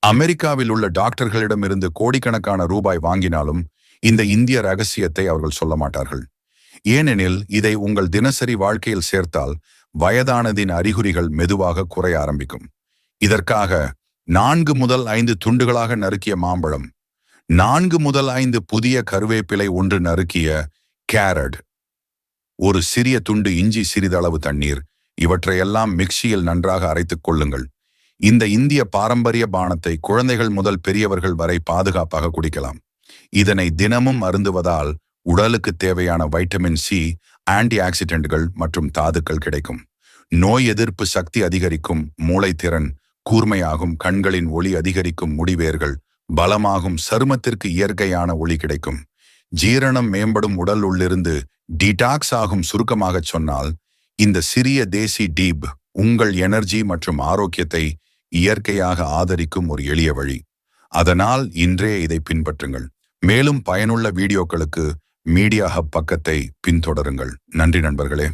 அமெரிக்காவில் உள்ள டாக்டர்களிடமிருந்து கோடிக்கணக்கான ரூபாய் வாங்கினாலும் இந்த இந்திய ரகசியத்தை அவர்கள் சொல்ல மாட்டார்கள். ஏனெனில் இதை உங்கள் தினசரி வாழ்க்கையில் சேர்த்தால் வயதானதின் அறிகுறிகள் மெதுவாக குறைய ஆரம்பிக்கும். இதற்காக 4 முதல் 5 துண்டுகளாக நறுக்கிய மாம்பழம், 4 முதல் 5 புதிய கருவேப்பிலை ஒன்று நறுக்கிய கேரட், ஒரு சிறிய துண்டு இஞ்சி, சிறிதளவு தண்ணீர், இவற்றையெல்லாம் மிக்சியில் நன்றாக அரைத்துக் கொள்ளுங்கள். இந்த இந்திய பாரம்பரிய பானத்தை குழந்தைகள் முதல் பெரியவர்கள் வரை பாதுகாப்பாக குடிக்கலாம். இதனை தினமும் அருந்துவதால் உடலுக்கு தேவையான வைட்டமின் சி, ஆன்டி ஆக்சிடென்ட்கள் மற்றும் தாதுக்கள் கிடைக்கும். நோய் எதிர்ப்பு சக்தி அதிகரிக்கும், மூளைத்திறன் கூர்மையாகும், கண்களின் ஒளி அதிகரிக்கும், முடிவேர்கள் பலமாகும், சருமத்திற்கு இயற்கையான ஒளி கிடைக்கும், ஜீரணம் மேம்படும், உடல் உள்ளிருந்து டீடாக்ஸ் ஆகும். சுருக்கமாகச் சொன்னால், இந்த சிறிய தேசி டீப் உங்கள் எனர்ஜி மற்றும் ஆரோக்கியத்தை இயற்கையாக ஆதரிக்கும் ஒரு எளிய வழி. அதனால் இன்றே இதை பின்பற்றுங்கள். மேலும் பயனுள்ள வீடியோக்களுக்கு மீடியா ஹப் பக்கத்தை பின்தொடருங்கள். நன்றி நண்பர்களே.